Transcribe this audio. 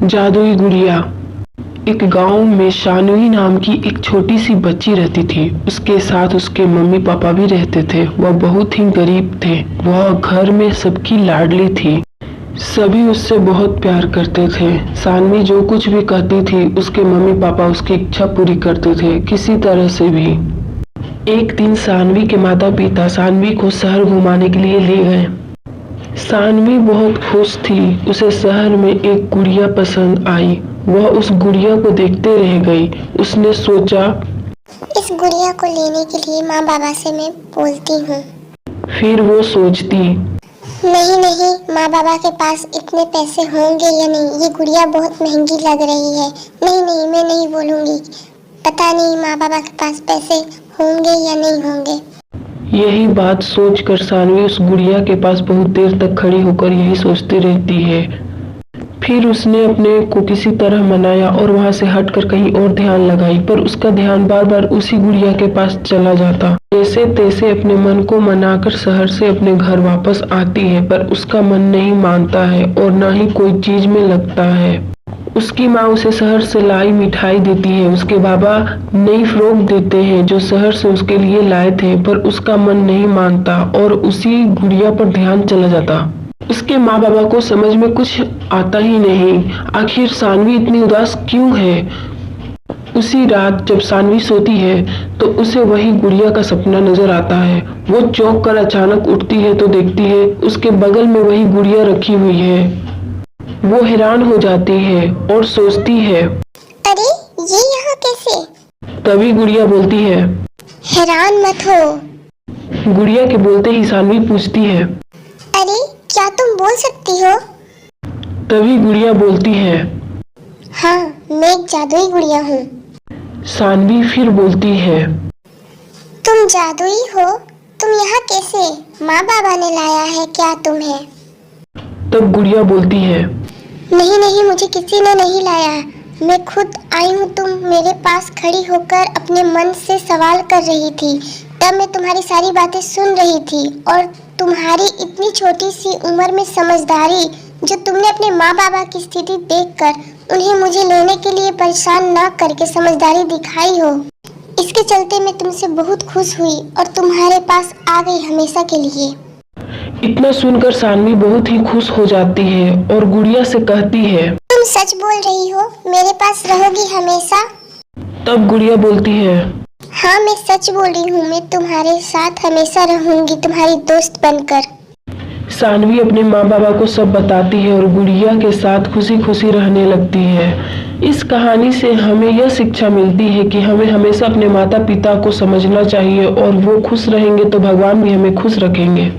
जादुई गुड़िया। एक गांव में शानवी नाम की एक छोटी सी बच्ची रहती थी। उसके साथ उसके मम्मी पापा भी रहते थे। वह बहुत ही गरीब थे। वह घर में सबकी लाडली थी। सभी उससे बहुत प्यार करते थे। शानवी जो कुछ भी कहती थी उसके मम्मी पापा उसकी इच्छा पूरी करते थे, किसी तरह से भी। एक दिन शानवी के माता पिता शानवी को शहर घुमाने के लिए ले गए। शानवी बहुत खुश थी। उसे शहर में एक गुड़िया पसंद आई। वह उस गुड़िया को देखते रह गई। उसने सोचा, इस गुड़िया को लेने के लिए माँ बाबा से मैं बोलती हूँ। फिर वो सोचती, नहीं, माँ बाबा के पास इतने पैसे होंगे या नहीं, ये गुड़िया बहुत महंगी लग रही है। नहीं, मैं नहीं बोलूँगी। पता नहीं माँ बाबा के पास पैसे होंगे या नहीं होंगे। यही बात सोचकर शानवी उस गुड़िया के पास बहुत देर तक खड़ी होकर यही सोचती रहती है। फिर उसने अपने को किसी तरह मनाया और वहां से हटकर कहीं और ध्यान लगाई, पर उसका ध्यान बार बार उसी गुड़िया के पास चला जाता। जैसे तैसे अपने मन को मनाकर शहर से अपने घर वापस आती है, पर उसका मन नहीं मानता है और ना ही कोई चीज में लगता है। उसकी माँ उसे शहर से लाई मिठाई देती है। उसके बाबा नई फ्रॉक देते हैं जो शहर से उसके लिए लाए थे, पर उसका मन नहीं मानता और उसी गुड़िया पर ध्यान चला जाता। उसके माँ बाबा को समझ में कुछ आता ही नहीं, आखिर शानवी इतनी उदास क्यों है। उसी रात जब शानवी सोती है तो उसे वही गुड़िया का सपना नजर आता है। वो चौंक कर अचानक उठती है तो देखती है उसके बगल में वही गुड़िया रखी हुई है। वो हैरान हो जाती है और सोचती है, अरे ये यहाँ कैसे? तभी गुड़िया बोलती है, हैरान मत हो। गुड़िया के बोलते ही शानवी पूछती है, अरे क्या तुम बोल सकती हो? तभी गुड़िया बोलती है, हाँ, मैं एक जादुई गुड़िया हूँ। शानवी फिर बोलती है, तुम जादुई हो? तुम यहाँ कैसे? माँ बाबा ने लाया है क्या तुम्हें? तब गुड़िया बोलती है, नहीं, मुझे किसी ने नहीं लाया, मैं खुद आई हूँ। तुम मेरे पास खड़ी होकर अपने मन से सवाल कर रही थी, तब मैं तुम्हारी सारी बातें सुन रही थी और तुम्हारी इतनी छोटी सी उम्र में समझदारी, जो तुमने अपने माँ बाबा की स्थिति देखकर उन्हें मुझे लेने के लिए परेशान ना करके समझदारी दिखाई हो, इसके चलते मैं तुमसे बहुत खुश हुई और तुम्हारे पास आ गई हमेशा के लिए। इतना सुनकर शानवी बहुत ही खुश हो जाती है और गुड़िया से कहती है, तुम सच बोल रही हो? मेरे पास रहोगी हमेशा? तब गुड़िया बोलती है, हाँ, मैं सच बोल रही हूँ। मैं तुम्हारे साथ हमेशा रहूंगी, तुम्हारी दोस्त बनकर। शानवी अपने माँ बाबा को सब बताती है और गुड़िया के साथ खुशी खुशी रहने लगती है। इस कहानी से हमें यह शिक्षा मिलती है कि हमें हमेशा अपने माता पिता को समझना चाहिए और वो खुश रहेंगे तो भगवान भी हमें खुश रखेंगे।